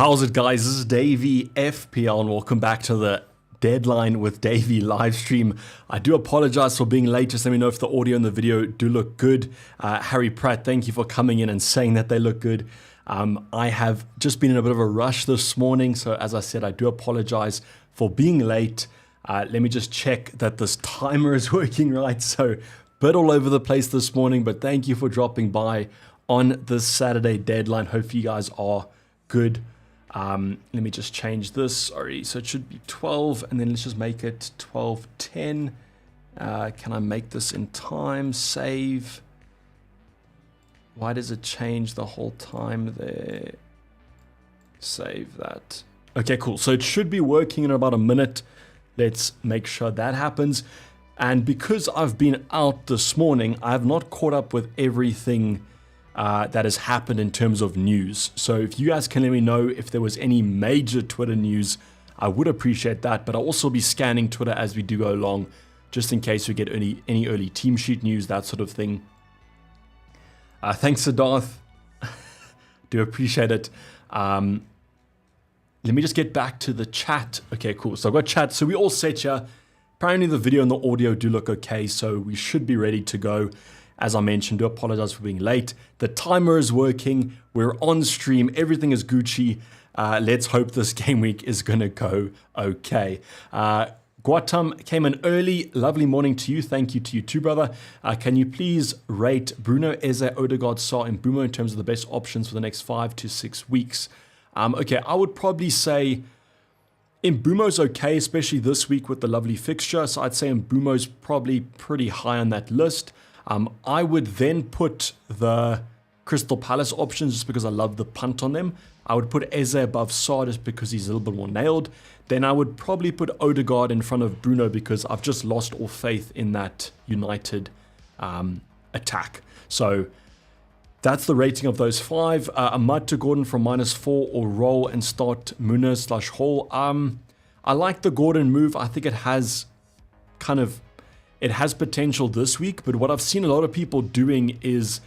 How's it, guys? This is Davey FPL and welcome back to the Deadline with Davey live stream. I do apologize for being late. Just let me know if the audio and the video do look good. Harry Pratt, thank you for coming in and saying that they look good. I have just been in a bit of a rush this morning, so as I said, I do apologize for being late. Let me just check that this timer is working right. So, bit all over the place this morning, but thank you for dropping by on this Saturday deadline. Hope you guys are good. Let me just change this. Sorry, so it should be 12, and then let's just make it 12:10. Can I make this in time? Save. Why does it change the whole time there? Save that. Okay, cool. So it should be working in about a minute. Let's make sure that happens. And because I've been out this morning, I have not caught up with everything that has happened in terms of news. So if you guys can let me know if there was any major Twitter news, I would appreciate that. But I'll also be scanning Twitter as we do go along, just in case we get any early team sheet news, that sort of thing. Thanks, Siddharth. Do appreciate it. Let me just get back to the chat. Okay, cool. So I've got chat. So we all set here. Apparently the video and the audio do look okay, so we should be ready to go. As I mentioned, do apologize for being late. The timer is working. We're on stream. Everything is Gucci. Let's hope this game week is going to go okay. Guatam came in early. Lovely morning to you. Thank you to you too, brother. Can you please rate Bruno, Eze, Odegaard, Sarr, and Mbumo in terms of the best options for the next 5 to 6 weeks? Okay, I would probably say Mbumo's okay, especially this week with the lovely fixture. So I'd say Mbumo's probably pretty high on that list. I would then put the Crystal Palace options just because I love the punt on them. I would put Eze above Sarr just because he's a little bit more nailed. Then I would probably put Odegaard in front of Bruno because I've just lost all faith in that United attack. So that's the rating of those 5. Ahmad to Gordon from -4 or roll and start Muniz/Hall. I like the Gordon move. I think it has it has potential this week, but what I've seen a lot of people doing is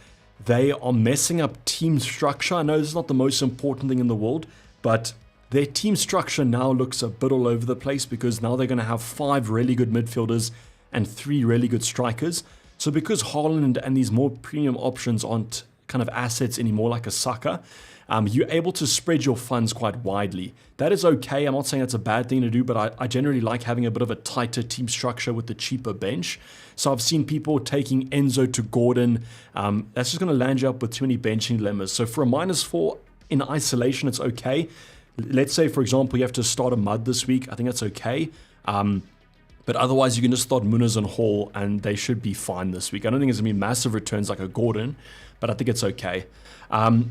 they are messing up team structure. I know this is not the most important thing in the world, but their team structure now looks a bit all over the place because now they're going to have 5 really good midfielders and 3 really good strikers. So because Haaland and these more premium options aren't kind of assets anymore like a Saka, you're able to spread your funds quite widely. That is okay. I'm not saying that's a bad thing to do, but I generally like having a bit of a tighter team structure with the cheaper bench. So I've seen people taking Enzo to Gordon. That's just going to land you up with too many benching dilemmas. So for a -4 in isolation, it's okay. Let's say, for example, you have to start a Mud this week. I think that's okay. But otherwise, you can just start Muniz and Hall, and they should be fine this week. I don't think there's going to be massive returns like a Gordon, but I think it's okay.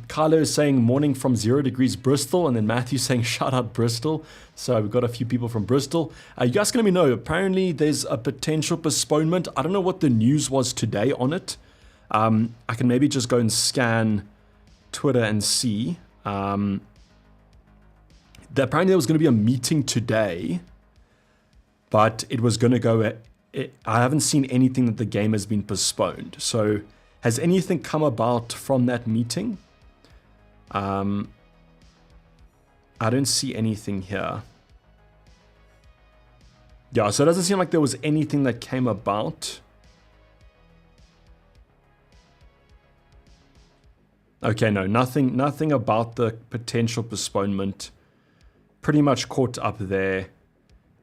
Carlo is saying morning from 0 degrees Bristol, and then Matthew saying shout out Bristol. So we've got a few people from Bristol. You guys can let me know. Apparently, there's a potential postponement. I don't know what the news was today on it. I can maybe just go and scan Twitter and see. Apparently, there was going to be a meeting today, but it was going to go. I haven't seen anything that the game has been postponed. So has anything come about from that meeting? I don't see anything here. Yeah, so it doesn't seem like there was anything that came about. Okay, no, nothing about the potential postponement. Pretty much caught up there.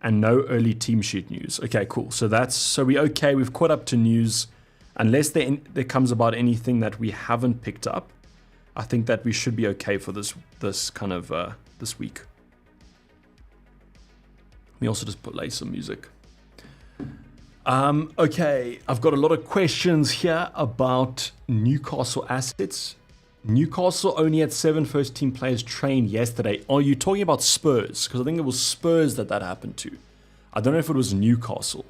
And no early team sheet news. Okay, cool. So we're okay. We've caught up to news. Unless there comes about anything that we haven't picked up, I think that we should be okay for this kind of this week. Let me also just play some music. Okay, I've got a lot of questions here about Newcastle assets. Newcastle only had 7 first team players trained yesterday. Are you talking about Spurs? Because I think it was Spurs that happened to. I don't know if it was Newcastle.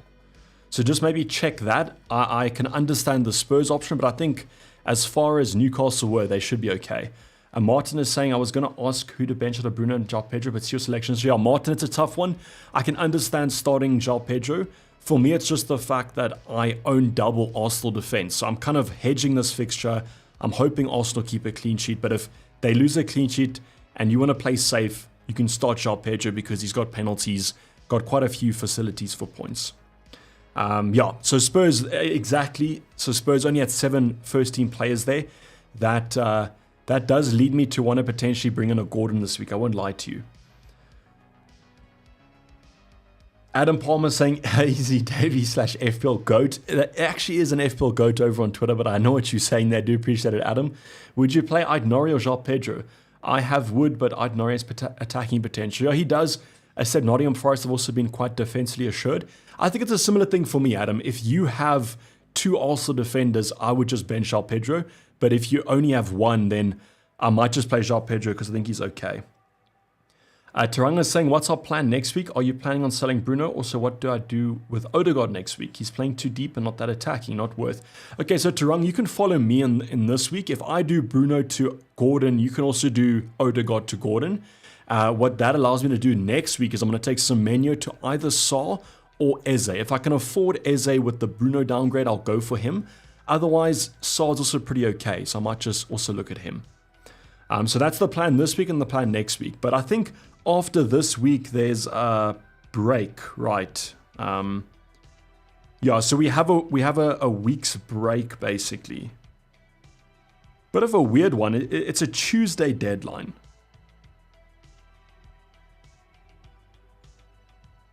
So just maybe check that. I can understand the Spurs option, but I think as far as Newcastle were, they should be okay. And Martin is saying, I was going to ask who to bench out of Bruno and João Pedro, but it's your selections. Yeah, Martin, it's a tough one. I can understand starting João Pedro. For me, it's just the fact that I own double Arsenal defense. So I'm kind of hedging this fixture. I'm hoping Arsenal keep a clean sheet, but if they lose a clean sheet, and you want to play safe, you can start João Pedro because he's got penalties, got quite a few facilities for points. Yeah, so Spurs, exactly. So Spurs only had 7 first-team players there. That does lead me to want to potentially bring in a Gordon this week. I won't lie to you. Adam Palmer saying, easy Davey / FPL GOAT. It actually is an FPL GOAT over on Twitter, but I know what you're saying there. I do appreciate it, Adam. Would you play Aït-Nouri or João Pedro? I have Wood, but Aït-Nouri has attacking potential. Yeah, he does. I said Nottingham Forest have also been quite defensively assured. I think it's a similar thing for me, Adam. If you have 2 Arsenal defenders, I would just bench João Pedro. But if you only have 1, then I might just play João Pedro because I think he's okay. Taranga is saying, what's our plan next week? Are you planning on selling Bruno? Also, what do I do with Odegaard next week? He's playing too deep and not that attacking, not worth. Okay, so Taranga, you can follow me in this week. If I do Bruno to Gordon, you can also do Odegaard to Gordon. What that allows me to do next week is I'm going to take Semenyo to either Saar or Eze. If I can afford Eze with the Bruno downgrade, I'll go for him. Otherwise, Saar's also pretty okay, so I might just also look at him. So that's the plan this week and the plan next week. But I think after this week, there's a break, right? Yeah, so we have a week's break, basically. Bit of a weird one. It's a Tuesday deadline.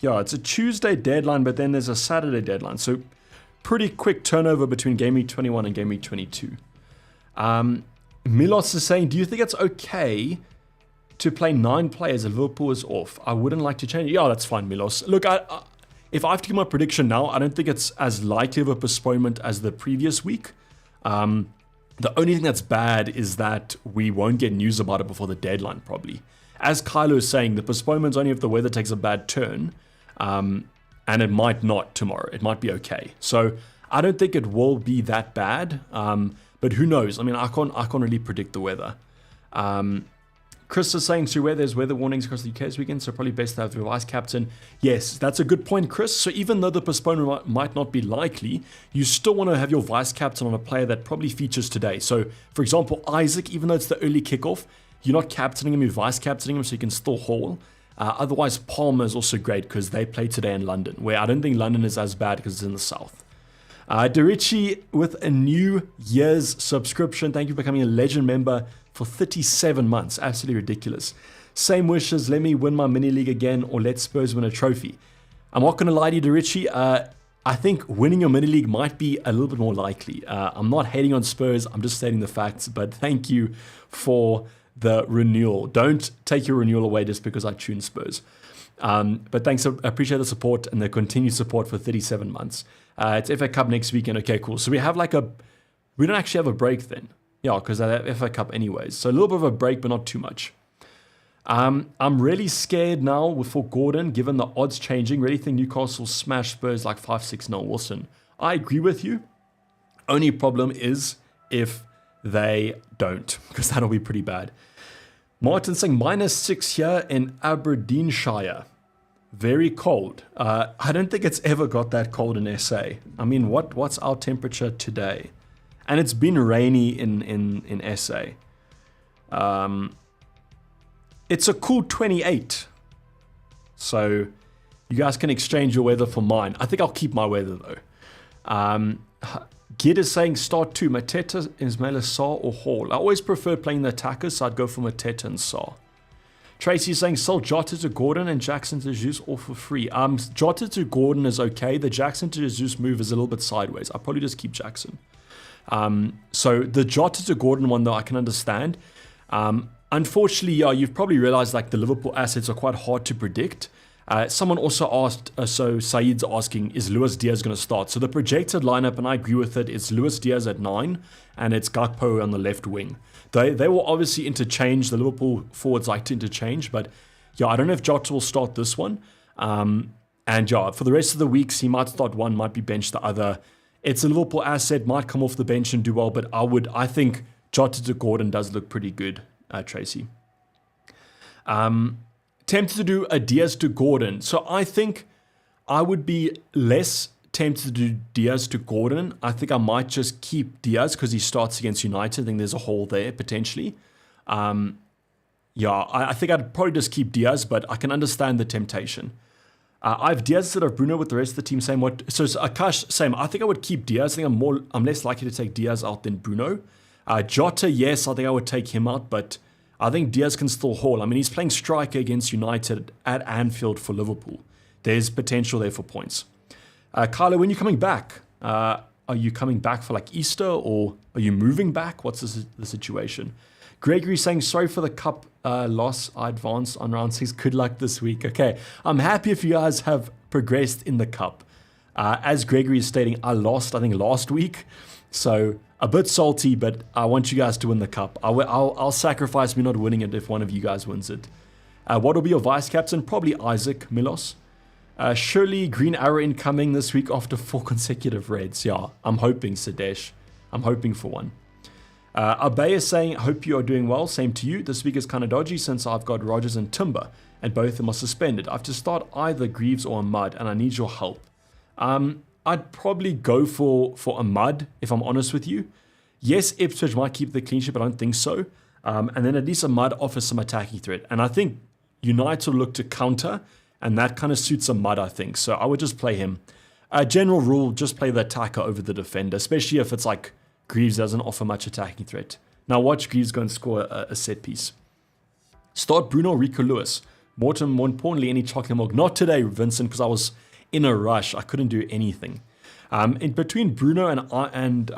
Yeah, it's a Tuesday deadline, but then there's a Saturday deadline. So pretty quick turnover between Game Week 21 and Game Week 22. Milos is saying, do you think it's okay to play 9 players if Liverpool is off? I wouldn't like to change it. Yeah, that's fine, Milos. Look, if I have to give my prediction now, I don't think it's as likely of a postponement as the previous week. The only thing that's bad is that we won't get news about it before the deadline, probably. As Kylo is saying, the postponement's only if the weather takes a bad turn. And it might not tomorrow. It might be okay. So I don't think it will be that bad. But who knows? I mean, I can't really predict the weather. Chris is saying, so where there's weather warnings across the UK this weekend, so probably best to have your vice captain. Yes, that's a good point, Chris. So even though the postponement might not be likely, you still want to have your vice captain on a player that probably features today. So, for example, Isaac, even though it's the early kickoff, you're not captaining him, you're vice captaining him, so you can still haul. Otherwise, Palmer is also great because they play today in London, where I don't think London is as bad because it's in the south. Derichi with a New Year's subscription. Thank you for becoming a legend member for 37 months. Absolutely ridiculous. Same wishes. Let me win my mini league again, or let Spurs win a trophy. I'm not going to lie to you, Derichi. I think winning your mini league might be a little bit more likely. I'm not hating on Spurs. I'm just stating the facts. But thank you for the renewal. Don't take your renewal away just because I tune Spurs. But thanks. I appreciate the support and the continued support for 37 months. It's FA Cup next weekend. Okay, cool. So we have we don't actually have a break then. Yeah, because I have FA Cup anyways. So a little bit of a break, but not too much. I'm really scared now for Gordon, given the odds changing. Really think Newcastle smash Spurs like 5-6-0. Wilson, I agree with you. Only problem is if they don't, because that'll be pretty bad. Martin saying -6 here in Aberdeenshire. Very cold. I don't think it's ever got that cold in SA. I mean, what's our temperature today? And it's been rainy in SA. It's a cool 28. So you guys can exchange your weather for mine. I think I'll keep my weather though. Gid is saying start 2. Mateta, Ismaila, Saar or Hall. I always prefer playing the attackers, so I'd go for Mateta and Saar. Tracy is saying sell Jota to Gordon and Jackson to Jesus all for free. Jota to Gordon is okay. The Jackson to Jesus move is a little bit sideways. I'll probably just keep Jackson. So the Jota to Gordon one though, I can understand. Unfortunately, yeah, you've probably realized like the Liverpool assets are quite hard to predict. Someone also asked, so Saeed's asking, is Luis Diaz going to start? So the projected lineup, and I agree with it, is Luis Diaz at 9, and it's Gakpo on the left wing. They will obviously interchange. The Liverpool forwards like to interchange, but yeah, I don't know if Jota will start this one. And yeah, for the rest of the weeks, he might start one, might be benched the other. It's a Liverpool asset, might come off the bench and do well, but I think Jota to Gordon does look pretty good, Tracy. Tempted to do a Diaz to Gordon. So I think I would be less tempted to do Diaz to Gordon. I think I might just keep Diaz because he starts against United. I think there's a hole there potentially. Yeah, I think I'd probably just keep Diaz, but I can understand the temptation. I have Diaz instead of Bruno with the rest of the team. Same what? So Akash, same. I think I would keep Diaz. I think I'm less likely to take Diaz out than Bruno. Jota, yes, I think I would take him out, but I think Diaz can still haul. I mean, he's playing striker against United at Anfield for Liverpool. There's potential there for points. Carlo, when are you coming back? Are you coming back for like Easter, or are you moving back? What's the situation? Gregory saying, sorry for the cup loss. I advanced on round 6. Good luck this week. Okay, I'm happy if you guys have progressed in the cup. As Gregory is stating, I lost, I think, last week. So a bit salty, but I want you guys to win the cup. I'll sacrifice me not winning it if one of you guys wins it. What will be your vice captain? Probably Isaac Milos. Surely green arrow incoming this week after 4 consecutive reds. Yeah, I'm hoping, Sadesh. I'm hoping for one. Abe is saying, hope you are doing well. Same to you. This week is kind of dodgy since I've got Rogers and Timber, and both of them are suspended. I have to start either Greaves or Ahmad, and I need your help. I'd probably go for Ahmad, if I'm honest with you. Yes, Ipswich might keep the clean sheet, but I don't think so. And then at least Ahmad offers some attacking threat. And I think United will look to counter, and that kind of suits Ahmad, I think. So I would just play him. General rule, just play the attacker over the defender, especially if it's like Greaves doesn't offer much attacking threat. Now watch Greaves go and score a set piece. Start Bruno, Rico Lewis. More importantly, any chocolate milk. Not today, Vincent, because I was in a rush. I couldn't do anything. In between Bruno and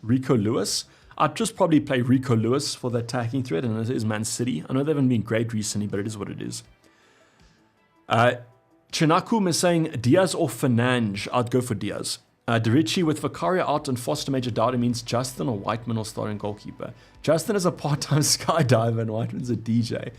Rico Lewis, I'd just probably play Rico Lewis for the attacking threat, and it is Man City. I know they haven't been great recently, but it is what it is. Chinakum is saying Diaz or Fernandes. I'd go for Diaz. Derici with Vicaria out and Foster Major Dowdy means Justin or Whiteman or starting goalkeeper. Justin is a part-time skydiver and Whiteman's a DJ.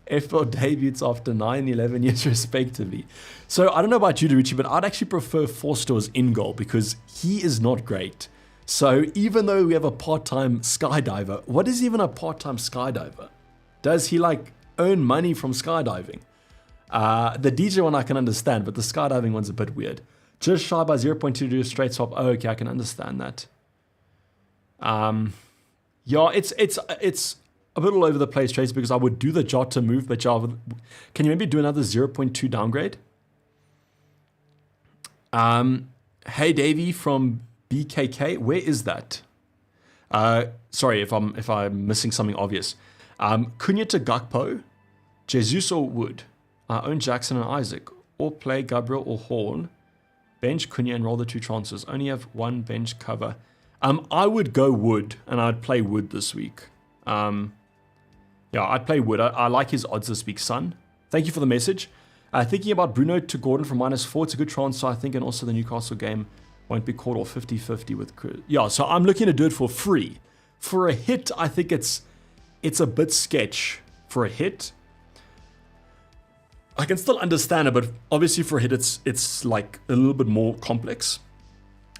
FPL debuts after 9-11 years respectively. So I don't know about you, Derici, but I'd actually prefer Forster's in goal because he is not great. So even though we have a part-time skydiver, what is even a part-time skydiver? Does he like earn money from skydiving? The DJ one I can understand, but the skydiving one's a bit weird. Just shy by 0.2 to do a straight swap. Oh, okay, I can understand that. Yeah, it's a bit all over the place, Trace, because I would do the Jota move, but Java, can you maybe do another 0.2 downgrade? Hey, Davey from BKK, where is that? Sorry if I'm missing something obvious. Cunha to Gakpo, Jesus or Wood. I own Jackson and Isaac, or play Gabriel or Horn. Bench Cunha and roll the 2 transfers. Only have 1 bench cover. I would go Wood, and I'd play Wood this week. Yeah, I'd play Wood. I like his odds this week, son. Thank you for the message. Thinking about Bruno to Gordon from -4. It's a good transfer, I think, and also the Newcastle game won't be caught off 50-50 with Chris. Yeah, so I'm looking to do it for free. For a hit, I think it's a bit sketch for a hit. I can still understand it, but obviously for a hit, it's like a little bit more complex.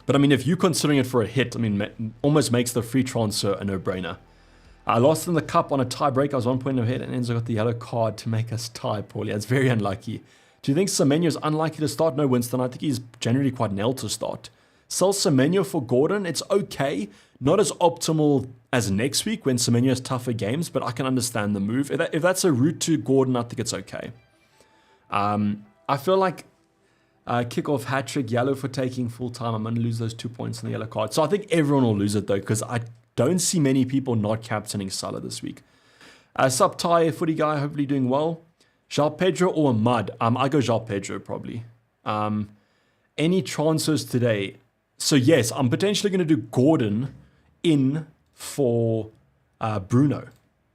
But I mean, if you're considering it for a hit, I mean, almost makes the free transfer a no-brainer. I lost in the cup on a tie break. I was 1 point ahead, and Enzo got the yellow card to make us tie, Paulie. It's very unlucky. Do you think Semenyo is unlikely to start? No, Winston. I think he's generally quite nailed to start. Sell Semenyo for Gordon. It's okay. Not as optimal as next week when Semenyo has tougher games, but I can understand the move. If that's a route to Gordon, I think it's okay. I feel like kickoff hat-trick, yellow for taking full-time. I'm going to lose those 2 points on the yellow card. So I think everyone will lose it, though, because I don't see many people not captaining Salah this week. Sup, Ty, footy guy, hopefully doing well. João Pedro or Ahmad? I go João Pedro, probably. Any transfers today? So, yes, I'm potentially going to do Gordon in for Bruno.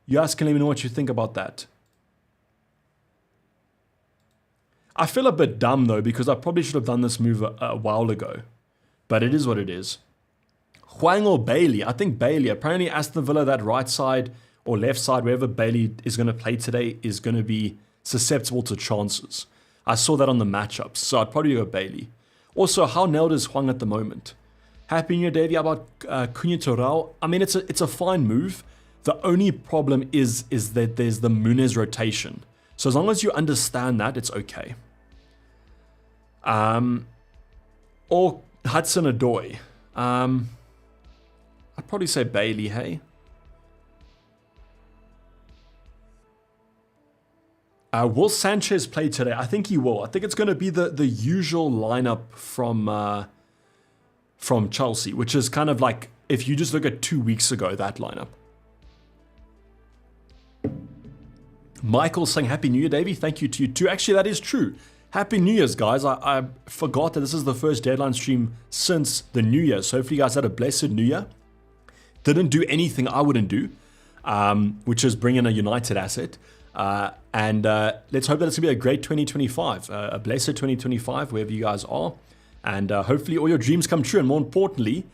You guys can let me know what you think about that. I feel a bit dumb, though, because I probably should have done this move a while ago. But it is what it is. Hwang or Bailey? I think Bailey. Apparently Aston Villa, that right side or left side, wherever Bailey is going to play today, is going to be susceptible to chances. I saw that on the matchups, so I'd probably go Bailey. Also, how nailed is Hwang at the moment? Happy New Year, Davey. How about Cunha to Rao? I mean, it's a fine move. The only problem is that there's the Muniz rotation. So as long as you understand that, it's okay. Or Hudson-Odoi. I'd probably say Bailey, hey? Will Sanchez play today? I think he will. I think it's going to be the usual lineup from Chelsea, which is kind of like, if you just look at 2 weeks ago, that lineup. Michael saying Happy New Year, Davey. Thank you to you too. Actually, that is true. Happy New Year's, guys. I forgot that this is the first deadline stream since the New Year. So hopefully you guys had a blessed New Year. Didn't do anything I wouldn't do, which is bring in a United asset. And let's hope that it's going to be a great 2025, a blessed 2025, wherever you guys are. And hopefully all your dreams come true. And more importantly,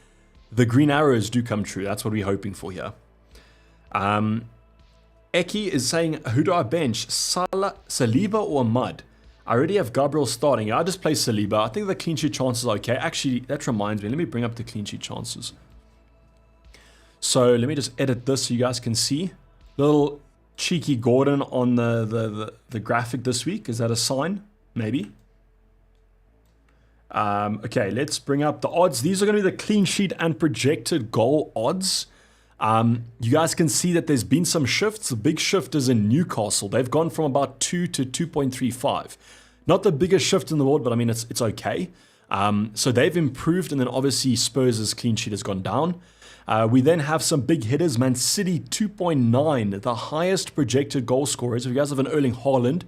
the green arrows do come true. That's what we're hoping for here. Eki is saying, who do I bench? Saliba or Mud? I already have Gabriel starting. I'll just play Saliba. I think the clean sheet chances are okay. Actually, that reminds me. Let me bring up the clean sheet chances. So let me just edit this so you guys can see. Little cheeky Gordon on the graphic this week. Is that a sign? Maybe. Okay, let's bring up the odds. These are going to be the clean sheet and projected goal odds. You guys can see that there's been some shifts. The big shift is in Newcastle. They've gone from about 2 to 2.35. Not the biggest shift in the world, but I mean, it's okay. So they've improved, and then obviously Spurs' clean sheet has gone down. We then have some big hitters. Man City 2.9, the highest projected goal scorers. If you guys have an Erling Haaland,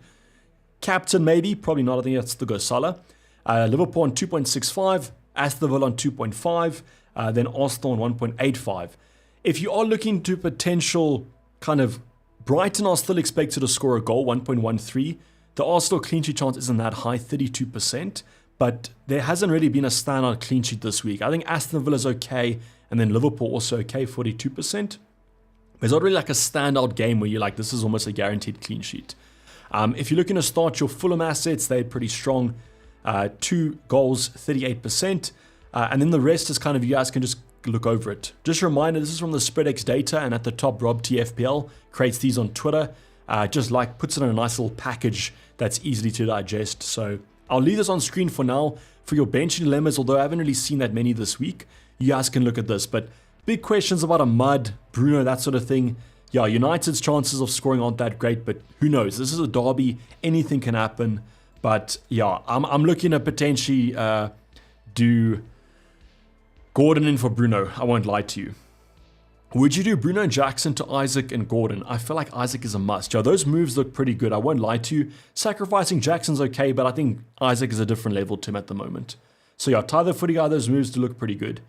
captain maybe, probably not. I think that's the go Salah. Liverpool on 2.65, Aston Villa on 2.5, then Arsenal on 1.85. If you are looking to potential kind of, Brighton are still expected to score a goal, 1.13. The Arsenal clean sheet chance isn't that high, 32%, but there hasn't really been a standout clean sheet this week. I think Aston Villa's okay, and then Liverpool also okay, 42%. There's not really like a standout game where you're like, this is almost a guaranteed clean sheet. If you're looking to start your Fulham assets, they're pretty strong. 2 goals, 38%. And then the rest is kind of, you guys can just look over it. Just a reminder, this is from the SpreadX data, and at the top, Rob TFPL creates these on Twitter. Just like puts it in a nice little package that's easily to digest. So I'll leave this on screen for now for your bench dilemmas, although I haven't really seen that many this week. You guys can look at this, but big questions about a Mud, Bruno, that sort of thing. Yeah, United's chances of scoring aren't that great, but who knows? This is a derby. Anything can happen. But yeah, I'm looking at potentially do Gordon in for Bruno. I won't lie to you. Would you do Bruno Jackson to Isaac and Gordon? I feel like Isaac is a must. Yeah, those moves look pretty good. I won't lie to you. Sacrificing Jackson's okay, but I think Isaac is a different level to him at the moment. So yeah, tie the footy guy, those moves do look pretty good.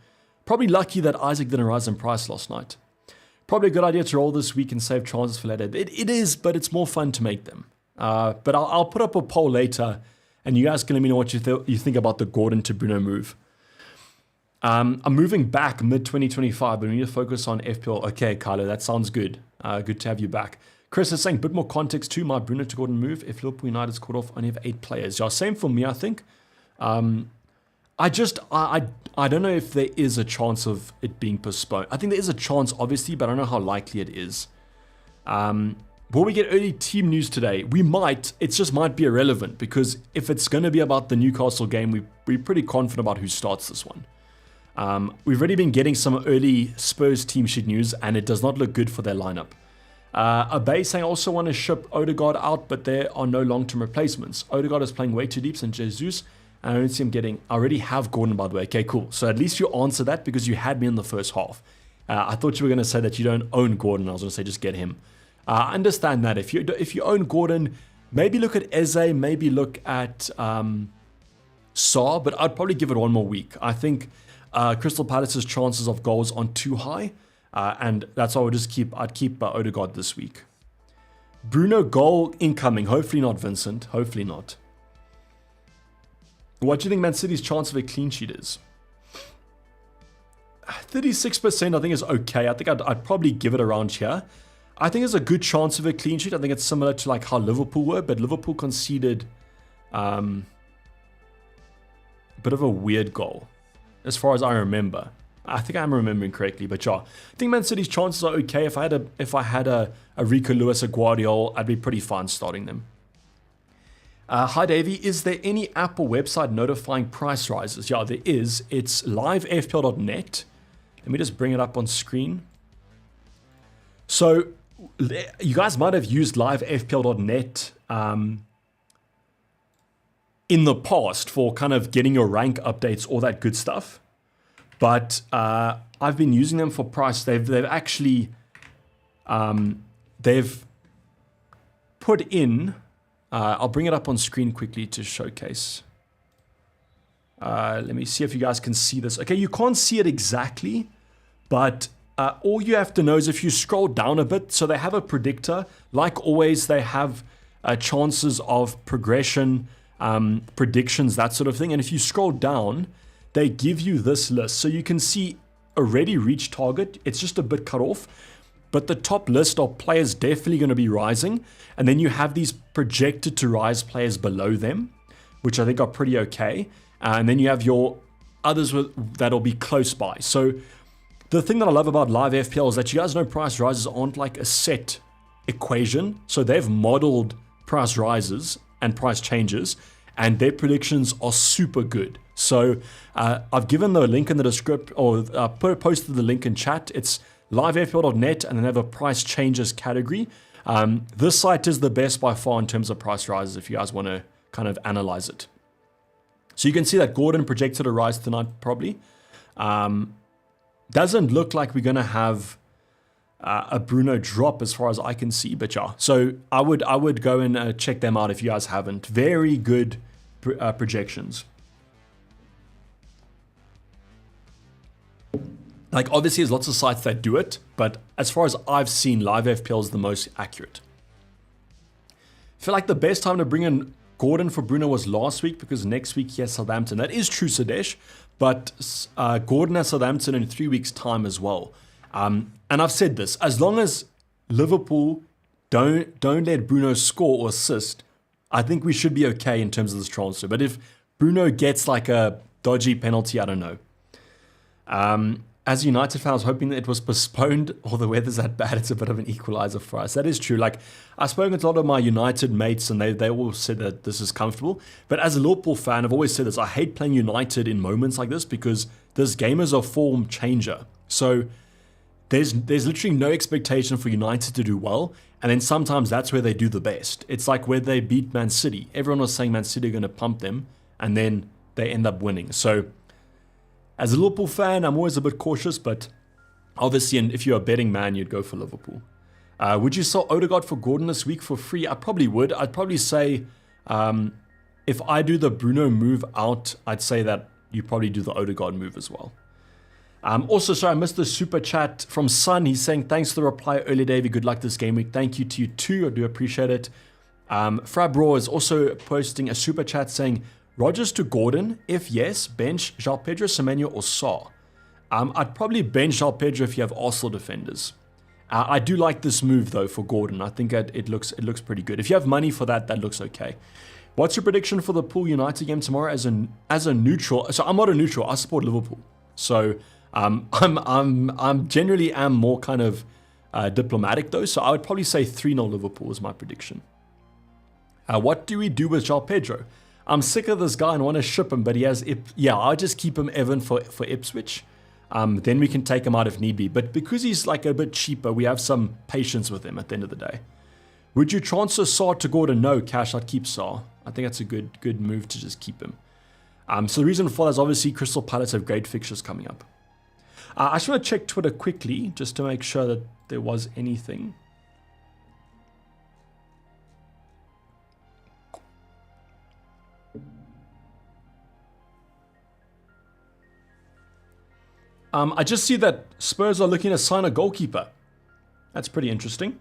Probably lucky that Isaac didn't rise in price last night. Probably a good idea to roll this week and save chances for later. It is, but it's more fun to make them. But I'll put up a poll later, and you guys can let me know what you think about the Gordon to Bruno move. I'm moving back mid-2025, but we need to focus on FPL. Okay, Carlo, that sounds good. Good to have you back. Chris is saying, bit more context to my Bruno to Gordon move. If Liverpool United's caught off, only have 8 players. Yeah, same for me, I think. I don't know if there is a chance of it being postponed. I think there is a chance, obviously, but I don't know how likely it is. Will we get early team news today? We might. It just might be irrelevant, because if it's going to be about the Newcastle game, we're pretty confident about who starts this one. We've already been getting some early Spurs team sheet news, and it does not look good for their lineup. Abay saying, I also want to ship Odegaard out, but there are no long-term replacements. Odegaard is playing way too deep since Jesus, and I don't see him getting... I already have Gordon, by the way. Okay, cool. So at least you answered that, because you had me in the first half. I thought you were going to say that you don't own Gordon. I was going to say just get him. I understand that. If you own Gordon, maybe look at Eze, maybe look at Saar, but I'd probably give it one more week. I think Crystal Palace's chances of goals aren't too high, and that's why I'd keep Odegaard this week. Bruno goal incoming. Hopefully not, Vincent. Hopefully not. What do you think Man City's chance of a clean sheet is? 36% I think is okay. I think I'd probably give it around here. I think there's a good chance of a clean sheet. I think it's similar to like how Liverpool were, but Liverpool conceded a bit of a weird goal, as far as I remember. I think I'm remembering correctly, but yeah, I think Man City's chances are okay. If I had a Rico Lewis, a Guardiola, I'd be pretty fine starting them. Hi Davey, is there any app or website notifying price rises? Yeah, there is. It's livefpl.net. Let me just bring it up on screen. So you guys might have used livefpl.net in the past for kind of getting your rank updates, all that good stuff. But I've been using them for price. They've actually they've put in. I'll bring it up on screen quickly to showcase. Let me see if you guys can see this. Okay, you can't see it exactly, but all you have to know is if you scroll down a bit. So they have a predictor. Like always, they have chances of progression, predictions, that sort of thing. And if you scroll down, they give you this list. So you can see already reached target. It's just a bit cut off. But the top list are players definitely going to be rising. And then you have these projected to rise players below them, which I think are pretty okay. And then you have your others that'll be close by. So the thing that I love about live FPL is that you guys know price rises aren't like a set equation. So they've modeled price rises and price changes, and their predictions are super good. So I've given the link in the description, or posted the link in chat. It's livefpl.net, and then they have a price changes category. This site is the best by far in terms of price rises if you guys want to kind of analyze it. So you can see that Gordon projected a rise tonight probably. Doesn't look like we're going to have a Bruno drop as far as I can see, but yeah. So I would go and check them out if you guys haven't. Very good projections. Like obviously there's lots of sites that do it, but as far as I've seen, live FPL is the most accurate. I feel like the best time to bring in Gordon for Bruno was last week because next week he has Southampton. That is true, Sadesh, but Gordon has Southampton in 3 weeks' time as well. And I've said this, as long as Liverpool don't let Bruno score or assist, I think we should be okay in terms of this transfer. But if Bruno gets like a dodgy penalty, I don't know. As a United fan, I was hoping that it was postponed, or the weather's that bad, it's a bit of an equalizer for us. That is true. Like, I've spoken to a lot of my United mates, and they all said that this is comfortable. But as a Liverpool fan, I've always said this, I hate playing United in moments like this because this game is a form changer. So there's literally no expectation for United to do well, and then sometimes that's where they do the best. It's like where they beat Man City. Everyone was saying Man City are going to pump them, and then they end up winning. So as a Liverpool fan, I'm always a bit cautious, but obviously, and if you're a betting man, you'd go for Liverpool. Would you sell Odegaard for Gordon this week for free? I probably would. I'd probably say if I do the Bruno move out, I'd say that you probably do the Odegaard move as well. Also, sorry, I missed the super chat from Sun. He's saying, thanks for the reply early, Davey. Good luck this game week. Thank you to you too. I do appreciate it. Frab Raw is also posting a super chat saying, Rodgers to Gordon, if yes, bench João Pedro, Semenyo, or Sarr. I'd probably bench João Pedro if you have Arsenal defenders. I do like this move though for Gordon. I think it looks pretty good. If you have money for that, that looks okay. What's your prediction for the Pool United game tomorrow as a neutral? So I'm not a neutral. I support Liverpool. So I'm generally am more kind of diplomatic though. So I would probably say 3-0 Liverpool is my prediction. What do we do with João Pedro? I'm sick of this guy and want to ship him, but he has, I'll just keep him Evan for Ipswich. Then we can take him out if need be. But because he's like a bit cheaper, we have some patience with him at the end of the day. Would you transfer Sarr to Gordon? No, Cash, I'd keep Sarr. I think that's a good move to just keep him. So the reason for that is obviously Crystal Palace have great fixtures coming up. I just want to check Twitter quickly just to make sure that there was anything. I just see that Spurs are looking to sign a goalkeeper. That's pretty interesting.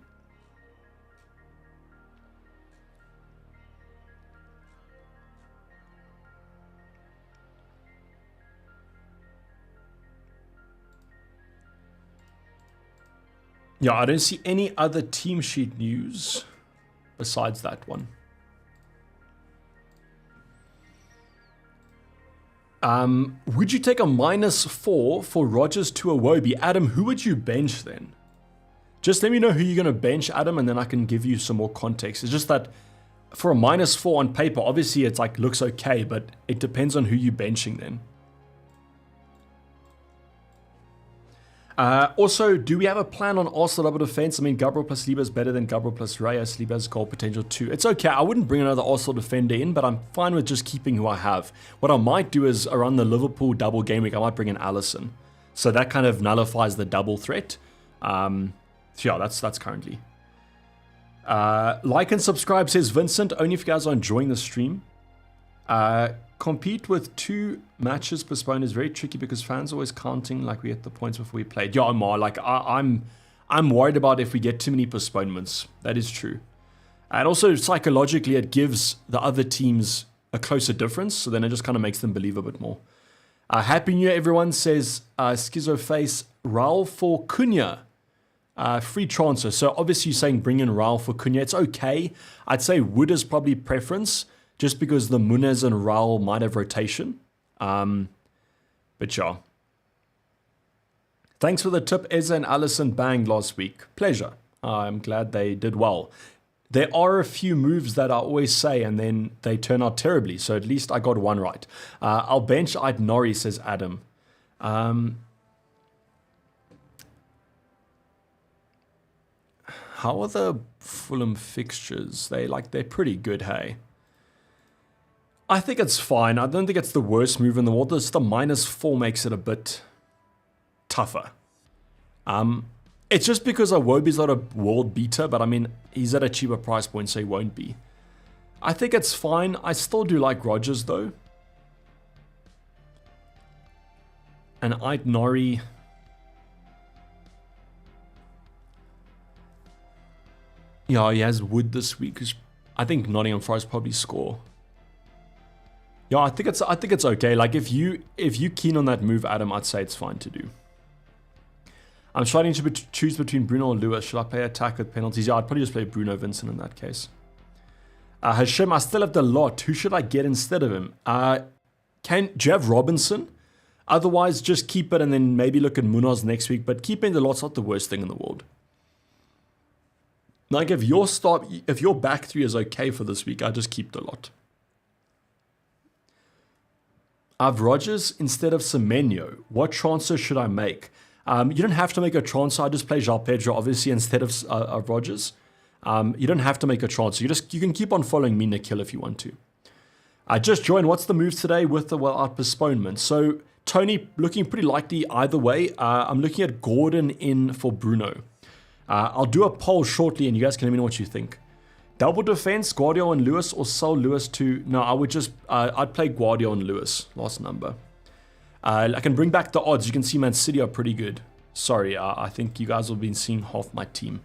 Yeah, I don't see any other team sheet news besides that one. Would you take a -4 for Rodgers to Iwobi? Adam, who would you bench then? Just let me know who you're going to bench, Adam, and then I can give you some more context. It's just that for a -4 on paper, obviously it's like looks okay, but it depends on who you're benching then. Also, do we have a plan on Arsenal double defense? I mean, Gabriel plus Saliba is better than Gabriel plus Raya. Saliba has goal potential too. It's okay. I wouldn't bring another Arsenal defender in, but I'm fine with just keeping who I have. What I might do is around the Liverpool double game week, I might bring in Alisson. So that kind of nullifies the double threat. So yeah, that's currently. Like and subscribe, says Vincent. Only if you guys are enjoying the stream. Compete with 2 matches postponed is very tricky because fans are always counting like we get the points before we played. Yeah, Omar, like I'm worried about if we get too many postponements. That is true. And also psychologically, it gives the other teams a closer difference. So then it just kind of makes them believe a bit more. Happy New Year, everyone, says Schizoface. Raul for Cunha. Free transfer. So obviously you're saying bring in Raul for Cunha. It's okay. I'd say Wood is probably preference. Just because the Munez and Raul might have rotation. But yeah. Thanks for the tip. Eze and Alisson banged last week. Pleasure. I'm glad they did well. There are a few moves that I always say and then they turn out terribly. So at least I got one right. I'll bench Ait Nori, says Adam. How are the Fulham fixtures? They're pretty good, hey? I think it's fine. I don't think it's the worst move in the world. Just the -4 makes it a bit tougher. It's just because Iwobi's not a world beater, but I mean, he's at a cheaper price point, so he won't be. I think it's fine. I still do like Rodgers, though. And Ait Nori. Yeah, he has Wood this week. I think Nottingham Forest probably score. Yeah, I think it's okay. Like if you keen on that move, Adam, I'd say it's fine to do. I'm starting to choose between Bruno or Lewis. Should I play attack with penalties? Yeah, I'd probably just play Bruno Vincent in that case. Hashem, I still have the lot. Who should I get instead of him? Do you have Robinson? Otherwise, just keep it and then maybe look at Munoz next week. But keeping the lot's not the worst thing in the world. Like if your back 3 is okay for this week, I just keep the lot. I have Rodgers instead of Semenyo. What transfer should I make? You don't have to make a transfer. I just play João Pedro, obviously, instead of Rodgers. You don't have to make a transfer. You can keep on following me, Nikhil, if you want to. I just joined. What's the move today with the well-out postponement? So, Tony, looking pretty likely either way. I'm looking at Gordon in for Bruno. I'll do a poll shortly, and you guys can let me know what you think. Double defense, Guardiola and Lewis, or sell Lewis to... No, I would just... I'd play Guardiola and Lewis, last number. I can bring back the odds. You can see Man City are pretty good. Sorry, I think you guys have been seeing half my team.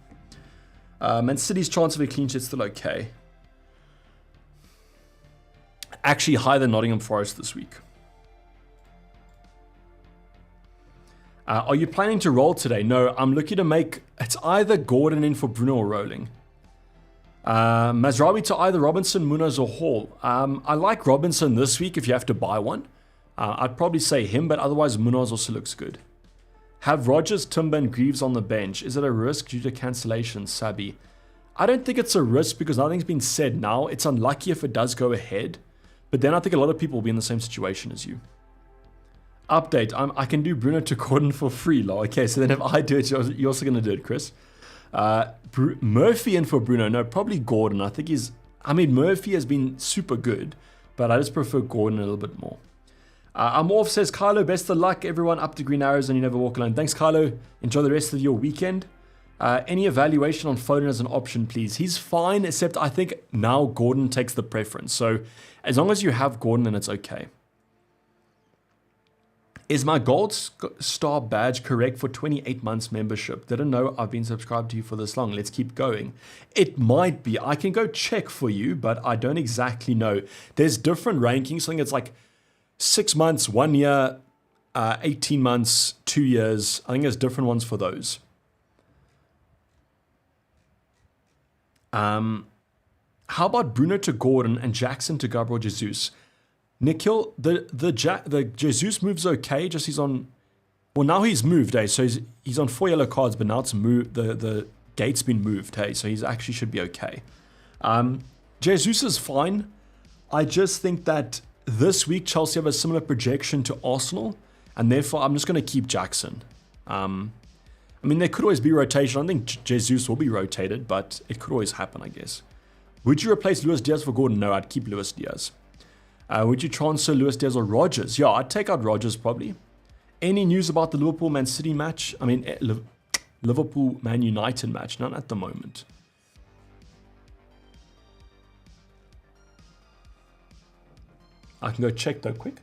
Man City's chance of a clean sheet is still okay. Actually higher than Nottingham Forest this week. Are you planning to roll today? No, I'm looking to make... It's either Gordon in for Bruno or rolling. Mazraoui to either Robinson, Munoz or Hall. I like Robinson this week if you have to buy one. I'd probably say him, but otherwise Munoz also looks good. Have Rodgers, Timber and Greaves on the bench. Is it a risk due to cancellation, Sabi? I don't think it's a risk because nothing's been said now. It's unlucky if it does go ahead. But then I think a lot of people will be in the same situation as you. Update. I can do to Gordon for free, lol. Okay, so then if I do it, you're also going to do it, Chris. Murphy in for Bruno. No, probably Gordon. I think Murphy has been super good, but I just prefer Gordon a little bit more. Amorph says, Kylo, best of luck. Everyone up to green arrows and you never walk alone. Thanks, Kylo. Enjoy the rest of your weekend. Any evaluation on Foden as an option, please? He's fine, except I think now Gordon takes the preference. So as long as you have Gordon, then it's okay. Is my gold star badge correct for 28 months membership? Didn't know I've been subscribed to you for this long. Let's keep going. It might be. I can go check for you, but I don't exactly know. There's different rankings. I think it's like 6 months, 1 year, 18 months, 2 years. I think there's different ones for those. How about Bruno to Gordon and Jackson to Gabriel Jesus? Nikhil, the Jesus move's okay. Just he's on. Well, now he's moved, eh? So he's on 4 yellow cards, but now it's moved. The gate's been moved, hey. So he's actually should be okay. Jesus is fine. I just think that this week Chelsea have a similar projection to Arsenal, and therefore I'm just going to keep Jackson. I mean, there could always be rotation. I think Jesus will be rotated, but it could always happen, I guess. Would you replace Luis Diaz for Gordon? No, I'd keep Luis Diaz. Would you transfer Luis Diaz or Rodgers? Yeah, I'd take out Rodgers probably. Any news about the Liverpool-Man City match? I mean, Liverpool-Man United match? None at the moment. I can go check though quick.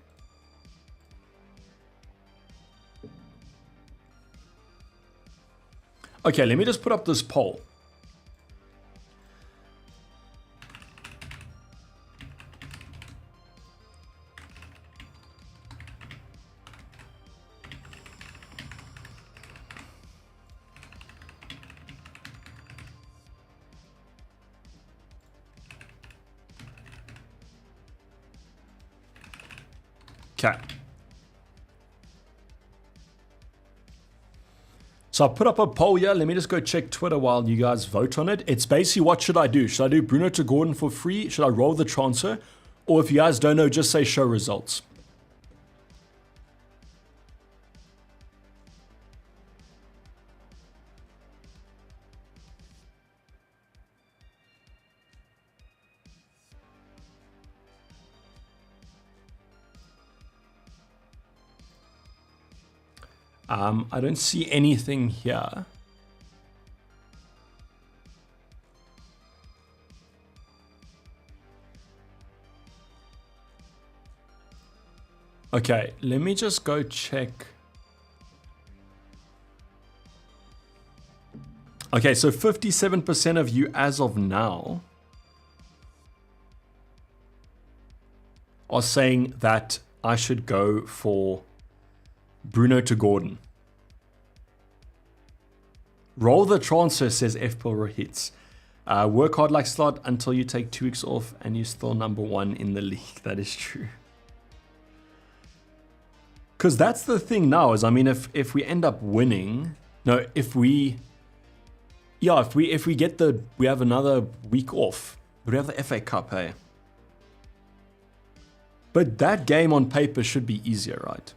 Okay, let me just put up this poll. Okay. So I put up a poll here. Let me just go check Twitter while you guys vote on it. It's basically, what should I do? Should I do Bruno to Gordon for free? Should I roll the transfer? Or if you guys don't know, just say show results. I don't see anything here. Okay, let me just go check. Okay, so 57% of you as of now are saying that I should go for Bruno to Gordon. Roll the transfer, says FPL hits. Work hard like Slot until you take 2 weeks off and you're still #1 in the league. That is true. Because that's the thing now is, I mean, if we end up winning, no, if we get we have another week off, we have the FA Cup, hey. But that game on paper should be easier, right?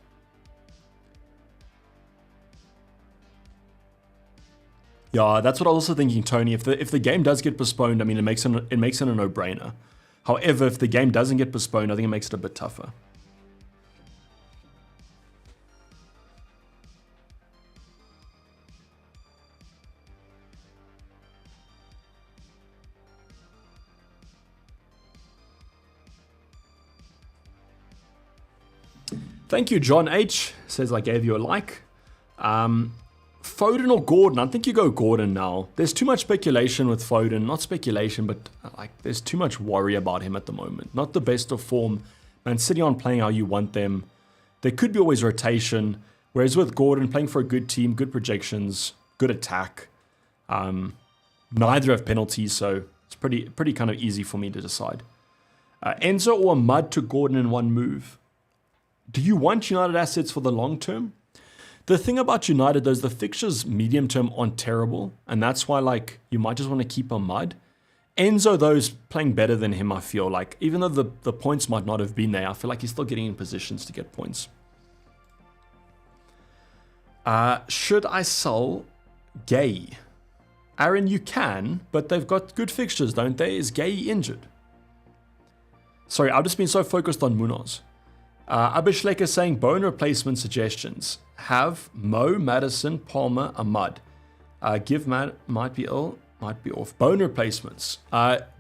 Yeah, that's what I was also thinking, Tony. If the game does get postponed, I mean, it makes it a no-brainer. However, if the game doesn't get postponed, I think it makes it a bit tougher. Thank you, John H. Says I gave you a like. Foden or Gordon? I think you go Gordon now. There's too much speculation with Foden. Not speculation, but like there's too much worry about him at the moment. Not the best of form. Man City aren't playing how you want them. There could be always rotation. Whereas with Gordon, playing for a good team, good projections, good attack. Neither have penalties, so it's pretty kind of easy for me to decide. Enzo or Mud to Gordon in one move? Do you want United assets for the long term? The thing about United, though, is the fixtures medium term aren't terrible. And that's why, like, you might just want to keep a Mud. Enzo, though, is playing better than him, I feel like. Even though the points might not have been there, I feel like he's still getting in positions to get points. Should I sell Gay? Aaron, you can, but they've got good fixtures, don't they? Is Gay injured? Sorry, I've just been so focused on Munoz. Abhishek is saying bone replacement suggestions. Have Mo, Madison, Palmer, Ahmad. Give might be ill, might be off. Bone replacements.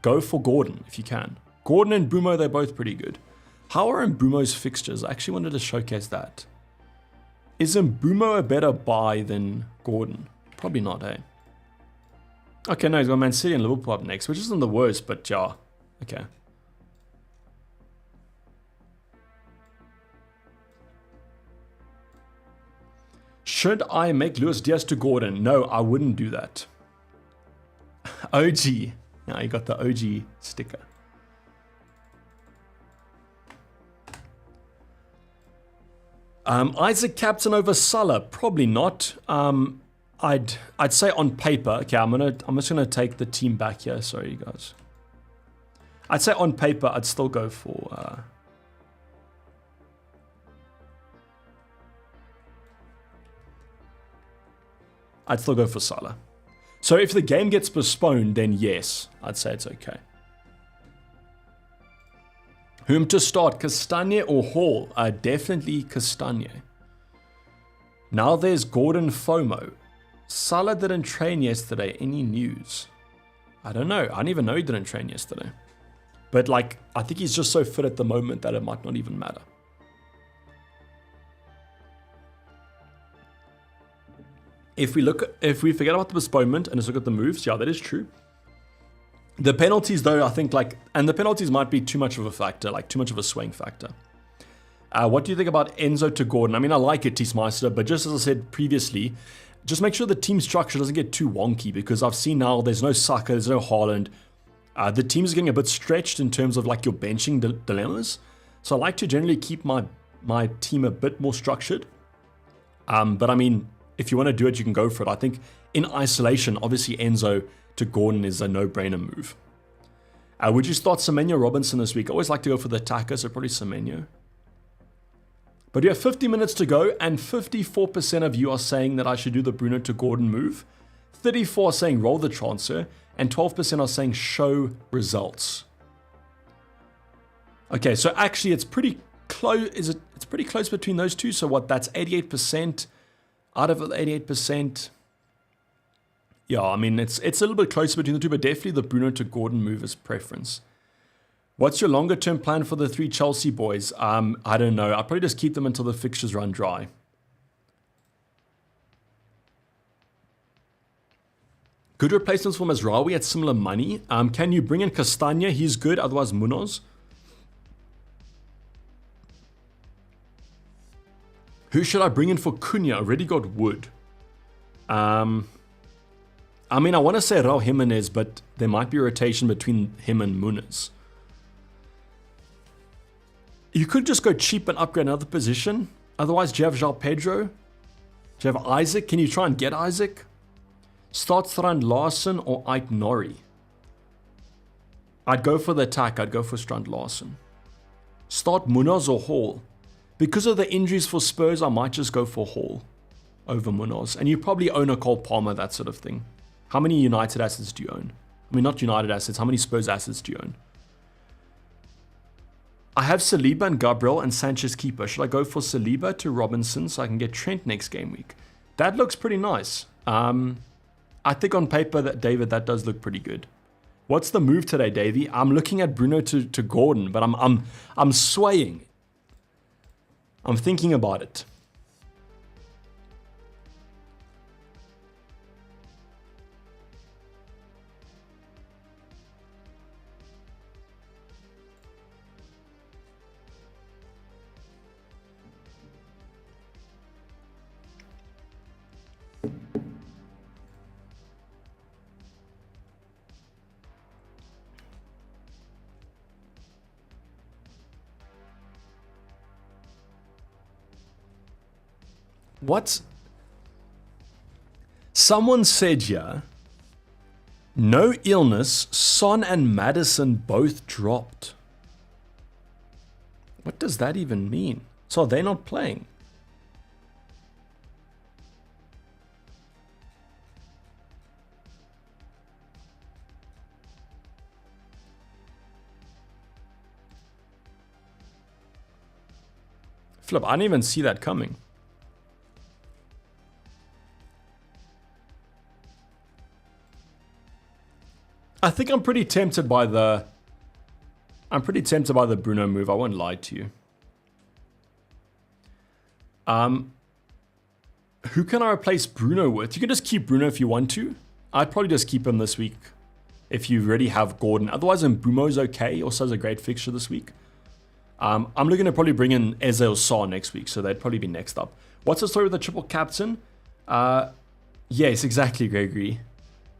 Go for Gordon if you can. Gordon and Bumo, they're both pretty good. How are Mbumo's fixtures? I actually wanted to showcase that. Is Mbumo a better buy than Gordon? Probably not, eh? Okay, no, he's got Man City and Liverpool up next, which isn't the worst, but yeah. Okay. Should I make Luis Diaz to Gordon? No, I wouldn't do that. OG. Now you got the OG sticker. Isaac captain over Salah? Probably not. I'd say on paper. Okay, I'm just gonna take the team back here. Sorry, you guys. I'd say on paper, I'd still go for. I'd still go for Salah. So if the game gets postponed, then yes, I'd say it's okay. Whom to start, Castagne or Hall? Definitely Castagne. Now there's Gordon FOMO. Salah didn't train yesterday. Any news? I don't know. I didn't even know he didn't train yesterday. But like, I think he's just so fit at the moment that it might not even matter. If we forget about the postponement and just look at the moves, yeah, that is true. The penalties though, I think and the penalties might be too much of a factor, like too much of a swing factor. What do you think about Enzo to Gordon? I mean, I like it, T-Meister, but just as I said previously, just make sure the team structure doesn't get too wonky, because I've seen now there's no Saka, there's no Haaland. The team's getting a bit stretched in terms of like your benching dilemmas. So I like to generally keep my team a bit more structured. But I mean, if you want to do it, you can go for it. I think in isolation, obviously Enzo to Gordon is a no-brainer move. Would you start Semenyo Robinson this week? I always like to go for the attacker, so probably Semenyo. But you have 50 minutes to go, and 54% of you are saying that I should do the Bruno to Gordon move. 34% are saying roll the transfer, and 12% are saying show results. Okay, so actually it's pretty close. It's pretty close between those two. So what? That's 88%. Out of 88%, yeah, I mean, it's a little bit closer between the two, but definitely the Bruno to Gordon move is preference. What's your longer term plan for the 3 Chelsea boys? I don't know. I'll probably just keep them until the fixtures run dry. Good replacements for Mazraoui at similar money. Can you bring in Castagne? He's good, otherwise Munoz. Who should I bring in for Cunha? Already got Wood. I mean, I want to say Raul Jimenez, but there might be a rotation between him and Muniz. You could just go cheap and upgrade another position. Otherwise, do you have João Pedro? Do you have Isaac? Can you try and get Isaac? Start Strand Larsen or Ait Nori? I'd go for the attack. I'd go for Strand Larsen. Start Munoz or Hall. Because of the injuries for Spurs, I might just go for Hall over Munoz. And you probably own a Cole Palmer, that sort of thing. How many United assets do you own? I mean, not United assets. How many Spurs assets do you own? I have Saliba and Gabriel and Sanchez keeper. Should I go for Saliba to Robinson so I can get Trent next game week? That looks pretty nice. I think on paper, David, that does look pretty good. What's the move today, Davey? I'm looking at Bruno to Gordon, but I'm swaying. I'm thinking about it. What? Someone said here, no illness, Son and Madison both dropped. What does that even mean? So they're not playing. Flip, I didn't even see that coming. I think I'm pretty tempted by the Bruno move. I won't lie to you. Who can I replace Bruno with? You can just keep Bruno if you want to. I'd probably just keep him this week if you already have Gordon. Otherwise, Mbumo's okay. Also has a great fixture this week. I'm looking to probably bring in Eze or Saw next week, so they'd probably be next up. What's the story with the triple captain? Yes, exactly, Gregory.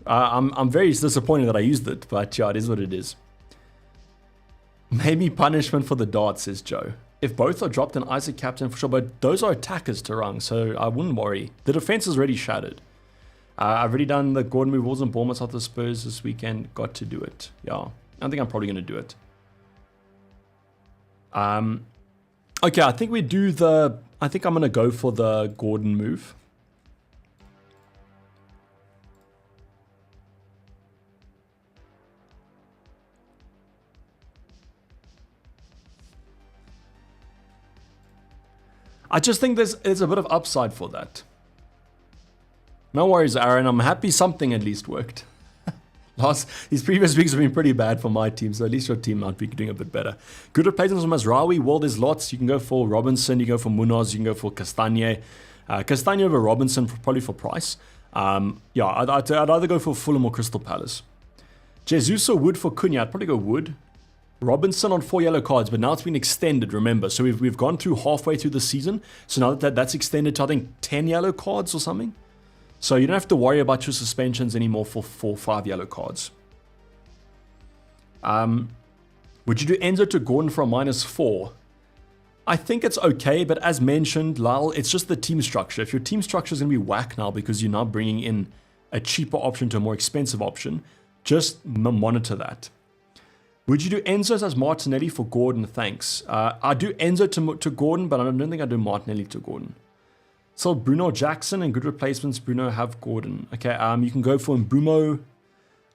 I'm very disappointed that I used it, but yeah, it is what it is. Maybe punishment for the dart, says Joe. If both are dropped, then Isaac captain for sure, but those are attackers, Tarang, so I wouldn't worry. The defense is already shattered. I've already done the Gordon move, Wolves and Bournemouth off the Spurs this weekend. Got to do it. Yeah, I think I'm probably going to do it. Okay, I think I'm going to go for the Gordon move. I just think there's a bit of upside for that. No worries, Aaron. I'm happy something at least worked. These previous weeks have been pretty bad for my team, so at least your team might be doing a bit better. Good replacements for Mazraoui. Well, there's lots. You can go for Robinson, you can go for Munoz, you can go for Castagne. Castagne over Robinson, probably for price. Yeah, I'd either go for Fulham or Crystal Palace. Jesus or Wood for Cunha. I'd probably go Wood. Robinson on 4 yellow cards, but now it's been extended, remember. So we've gone through halfway through the season. So now that's extended to, I think, 10 yellow cards or something. So you don't have to worry about your suspensions anymore for 4 or 5 yellow cards. Would you do Enzo to Gordon for a -4? I think it's okay, but as mentioned, Lyle, it's just the team structure. If your team structure is going to be whack now because you're now bringing in a cheaper option to a more expensive option, just monitor that. Would you do Enzo as Martinelli for Gordon? Thanks. I do Enzo to Gordon, but I don't think I do Martinelli to Gordon. So Bruno Jackson and good replacements. Bruno have Gordon. Okay, you can go for Mbeumo.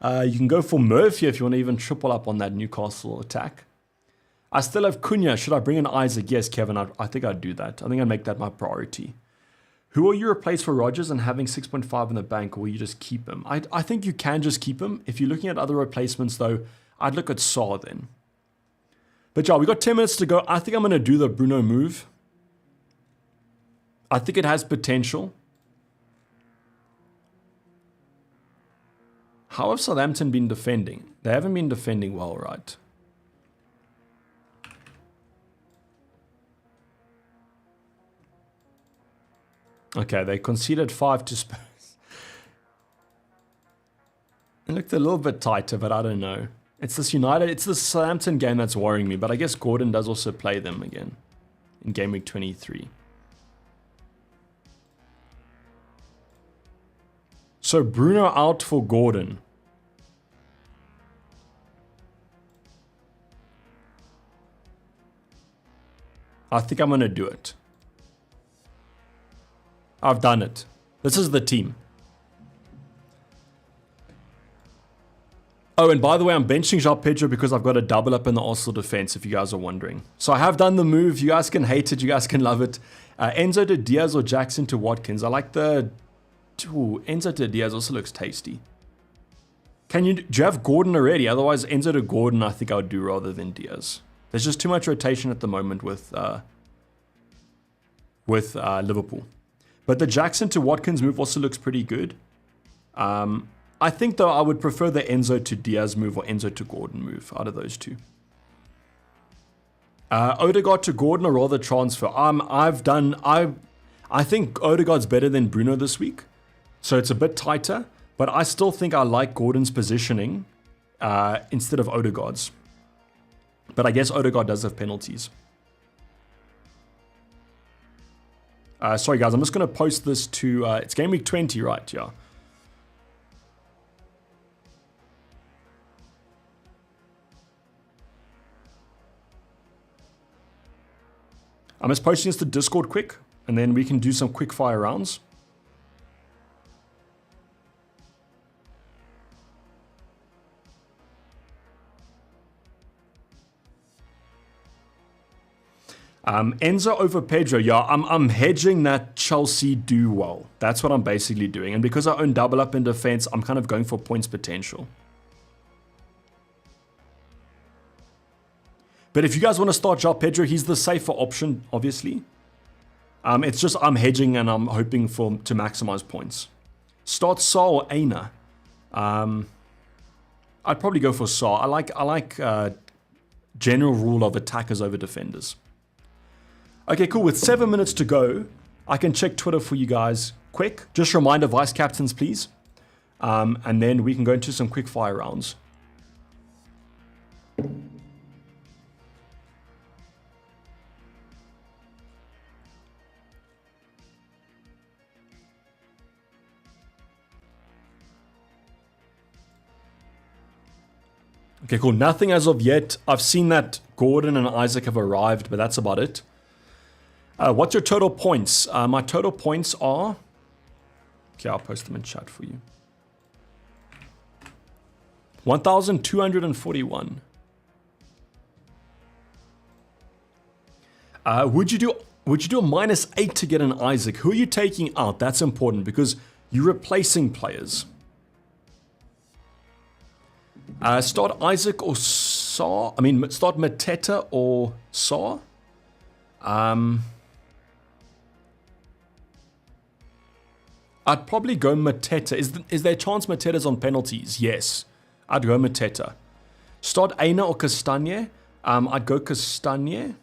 You can go for Murphy if you want to even triple up on that Newcastle attack. I still have Cunha. Should I bring in Isaac? Yes, Kevin. I think I'd do that. I think I'd make that my priority. Who will you replace for Rodgers and having 6.5 in the bank, or will you just keep him? I think you can just keep him. If you're looking at other replacements, though, I'd look at Saar then. But yeah, we got 10 minutes to go. I think I'm going to do the Bruno move. I think it has potential. How have Southampton been defending? They haven't been defending well, right? Okay, they conceded 5 to Spurs. It looked a little bit tighter, but I don't know. It's this Southampton game that's worrying me, but I guess Gordon does also play them again in game week 23. So Bruno out for Gordon. I think I'm going to do it. I've done it. This is the team. Oh, and by the way, I'm benching João Pedro because I've got a double up in the Arsenal defense, if you guys are wondering. So I have done the move. You guys can hate it. You guys can love it. Enzo to Diaz or Jackson to Watkins. I like the... Ooh, Enzo to Diaz also looks tasty. Do you have Gordon already? Otherwise, Enzo to Gordon I think I would do rather than Diaz. There's just too much rotation at the moment with Liverpool. But the Jackson to Watkins move also looks pretty good. I think, though, I would prefer the Enzo to Diaz move or Enzo to Gordon move out of those two. Odegaard to Gordon or rather transfer. I think Odegaard's better than Bruno this week. So it's a bit tighter. But I still think I like Gordon's positioning instead of Odegaard's. But I guess Odegaard does have penalties. Sorry, guys. I'm just going to post this to... it's game week 20, right? Yeah. I'm just posting this to Discord quick, and then we can do some quick fire rounds. Enzo over Pedro. Yeah, I'm hedging that Chelsea do well. That's what I'm basically doing. And because I own double up in defense, I'm kind of going for points potential. But if you guys want to start João Pedro, he's the safer option, obviously. It's just I'm hedging and I'm hoping to maximize points. Start Saar or Aina. I'd probably go for Saar. I like general rule of attackers over defenders. Okay, cool. With 7 minutes to go, I can check Twitter for you guys quick. Just reminder, vice captains, please. And then we can go into some quick fire rounds. Okay, cool. Nothing as of yet. I've seen that Gordon and Isaac have arrived, but that's about it. What's your total points? My total points are... Okay, I'll post them in chat for you. 1,241. Would you do Would you do a -8 to get an Isaac? Who are you taking out? That's important because you're replacing players. Start Isaac or Saw. I mean, start Mateta or Saw. I'd probably go Mateta. Is there a chance Mateta's on penalties? Yes. I'd go Mateta. Start Aina or Castagne. I'd go Castagne.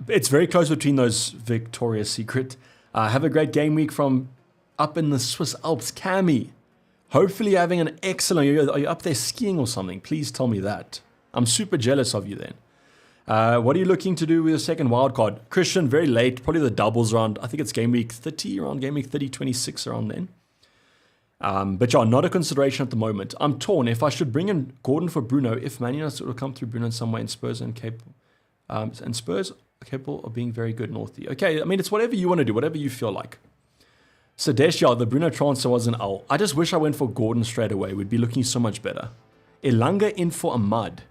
It's very close between those, Victoria's Secret. Have a great game week from up in the Swiss Alps. Cami. Hopefully having an excellent... Are you up there skiing or something? Please tell me that. I'm super jealous of you then. What are you looking to do with your second wildcard? Christian, very late. Probably the doubles around... I think it's game week 30, around game week 30, 26, around then. But yeah, not a consideration at the moment. I'm torn if I should bring in Gordon for Bruno, if Man United will come through Bruno in some way, and Spurs and capable. And Spurs are capable of being very good Northy. Okay, I mean, it's whatever you want to do, whatever you feel like. Sadesh, yeah, the Bruno transfer was an L. I just wish I went for Gordon straight away. We'd be looking so much better. Elanga in for Ahmad.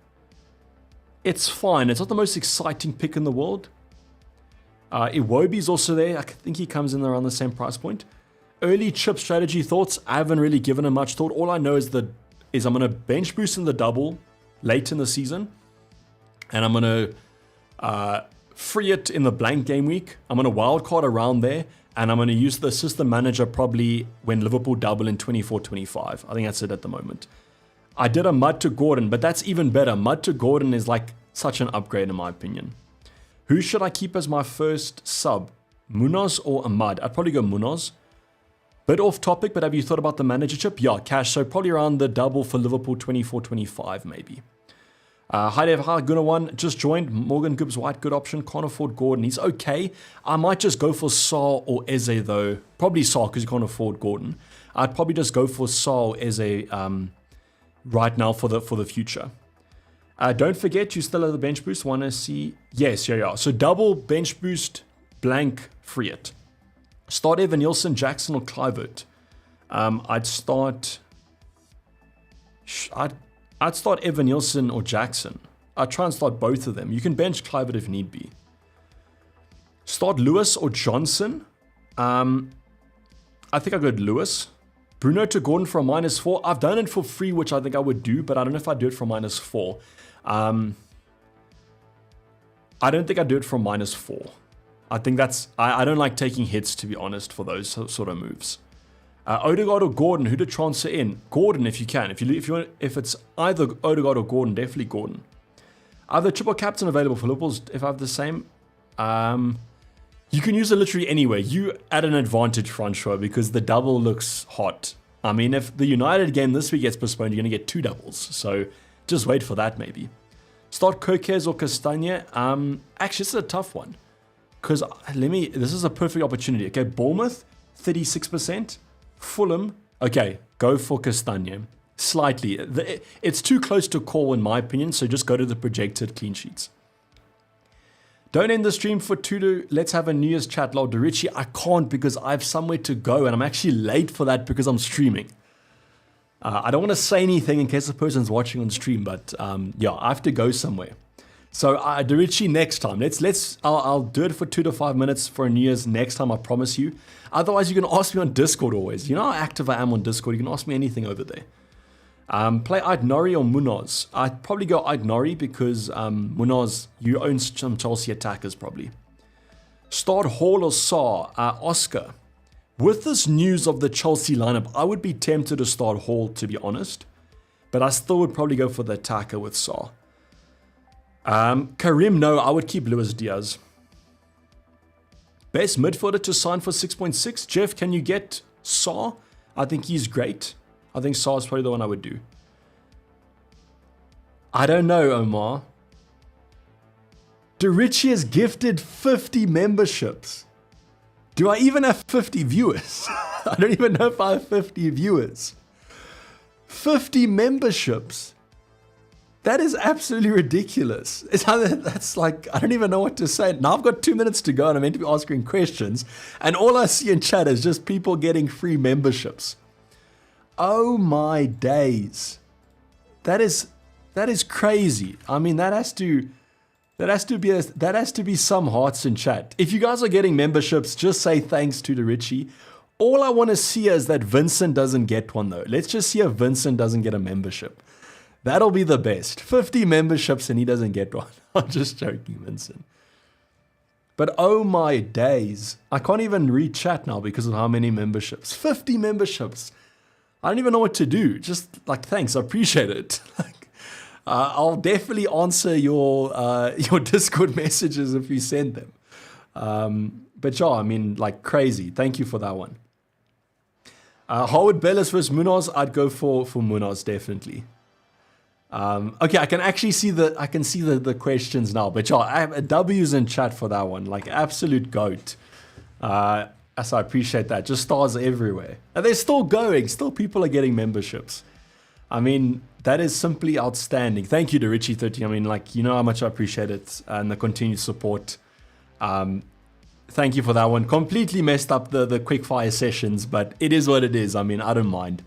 It's fine. It's not the most exciting pick in the world. Iwobi's also there. I think he comes in around the same price point. Early chip strategy thoughts. I haven't really given him much thought. All I know is I'm going to bench boost in the double late in the season. And I'm going to free it in the blank game week. I'm going to wildcard around there. And I'm going to use the system manager probably when Liverpool double in 24-25. I think that's it at the moment. I did a Mud to Gordon, but that's even better. Mud to Gordon is like such an upgrade in my opinion. Who should I keep as my first sub? Munoz or Ahmad? I'd probably go Munoz. Bit off topic, but have you thought about the manager chip? Yeah, cash. So probably around the double for Liverpool 24-25 maybe. Hi Dev, hi Gunnar1, just joined. Morgan Gibbs White, good option. Can't afford Gordon. He's okay. I might just go for Saul or Eze though. Probably Saul because you can't afford Gordon. I'd probably just go for Saul or Eze right now for the future. Don't forget, you still have the bench boost. Want to see? Yes, yeah. So double bench boost, blank, free it. Start Evan Nielsen, Jackson, or Kluivert. I'd start Evan Nielsen or Jackson. I'd try and start both of them. You can bench Kluivert if need be. Start Lewis or Johnson. I think I'd go Lewis. Bruno to Gordon for a -4. I've done it for free, which I think I would do, but I don't know if I'd do it for -4. I don't think I'd do it for -4. I think that's... I don't like taking hits, to be honest, for those sort of moves. Odegaard or Gordon, who to transfer in? Gordon, if you can. If it's either Odegaard or Gordon, definitely Gordon. Are the triple captain available for Liverpool if I have the same? You can use it literally anywhere. You at an advantage, Francois, because the double looks hot. I mean, if the United game this week gets postponed, you're going to get 2 doubles. So just wait for that, maybe. Start Kokes or Castagne. Actually, this is a tough one. Because this is a perfect opportunity. Okay, Bournemouth, 36%. Fulham, okay, go for Castagne. Slightly. It's too close to call in my opinion, so just go to the projected clean sheets. Don't end the stream for 2 let's have a New Year's chat. Lord Richie, I can't because I have somewhere to go and I'm actually late for that because I'm streaming. I don't want to say anything in case the person's watching on stream, but yeah, I have to go somewhere. So Dorichi next time. I'll do it for 2 to 5 minutes for a New Year's next time, I promise you. Otherwise, you can ask me on Discord always. You know how active I am on Discord. You can ask me anything over there. Play Aït-Nouri or Munoz. I'd probably go Aït-Nouri because Munoz, you own some Chelsea attackers probably. Start Hall or Saar. Oscar. With this news of the Chelsea lineup, I would be tempted to start Hall, to be honest. But I still would probably go for the attacker with Saar. Karim, no, I would keep Luis Diaz. Best midfielder to sign for 6.6. Jeff, can you get Saar? I think he's great. I think Saar is probably the one I would do. I don't know, Omar. Dorichi has gifted 50 memberships. Do I even have 50 viewers? I don't even know if I have 50 viewers. 50 memberships. That is absolutely ridiculous. That's like, I don't even know what to say. Now I've got 2 minutes to go and I'm meant to be asking questions. And all I see in chat is just people getting free memberships. Oh my days. That is crazy. I mean, that has to That has to be some hearts in chat. If you guys are getting memberships, just say thanks to the Richie. All I want to see is that Vincent doesn't get one though. Let's just see if Vincent doesn't get a membership. That'll be the best. 50 memberships and he doesn't get one. I'm just joking, Vincent. But oh my days. I can't even read chat now because of how many memberships. 50 memberships. I don't even know what to do. Just like, thanks. I appreciate it. I'll definitely answer your Discord messages if you send them. But yeah, I mean, like crazy. Thank you for that one. Howard Bellis versus Munoz. I'd go for Munoz definitely. Okay, I can actually see the questions now. But yeah, I have W's in chat for that one. Like absolute goat. So I appreciate that. Just stars everywhere. And they're still going. Still people are getting memberships. I mean, that is simply outstanding. Thank you to Richie13. I mean, like, you know how much I appreciate it and the continued support. Thank you for that one. Completely messed up the quickfire sessions, but it is what it is. I mean, I don't mind.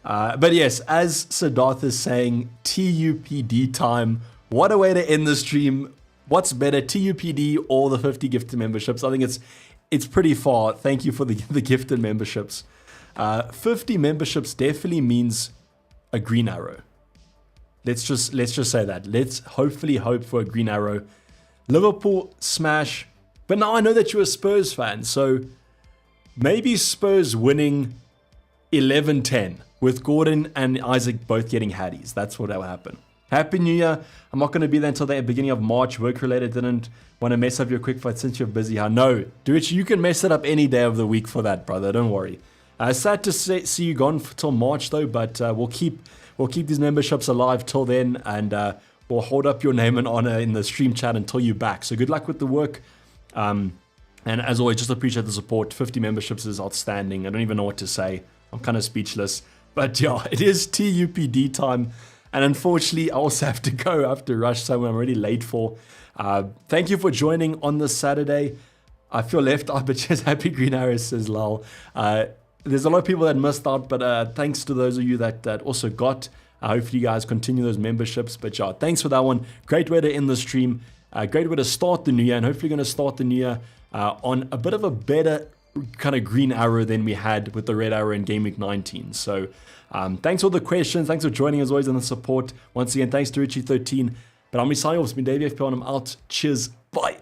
But yes, as Siddharth is saying, TUPD time. What a way to end the stream. What's better, TUPD or the 50 gifted memberships? I think it's pretty far. Thank you for the gifted memberships. 50 memberships definitely means a green arrow. Let's just say that. Let's hopefully hope for a green arrow. Liverpool smash. But now I know that you're a Spurs fan, so maybe Spurs winning 11-10 with Gordon and Isaac both getting Hatties. That's what will happen. Happy New Year. I'm not going to be there until the beginning of March. Work-related, didn't want to mess up your quick fight since you're busy. No, do it. You can mess it up any day of the week for that, brother. Don't worry. Sad to see you gone till March though, but we'll keep these memberships alive till then, and we'll hold up your name and honor in the stream chat until you're back. So good luck with the work, and as always, just appreciate the support. 50 memberships is outstanding. I don't even know what to say. I'm kind of speechless, but yeah, it is TUPD time, and unfortunately, I also have to go. I have to rush somewhere I'm already late for. Thank you for joining on this Saturday. I feel left out, but just happy Green Arrows says lol. There's a lot of people that missed out, but thanks to those of you that also got. Hopefully you guys continue those memberships. But yeah, thanks for that one. Great way to end the stream. Great way to start the new year, and hopefully going to start the new year on a bit of a better kind of green arrow than we had with the red arrow in Game Week 19. So thanks for the questions. Thanks for joining as always and the support. Once again, thanks to Richie13. But I'm signing off. It's been Davey FPL and I'm out. Cheers. Bye.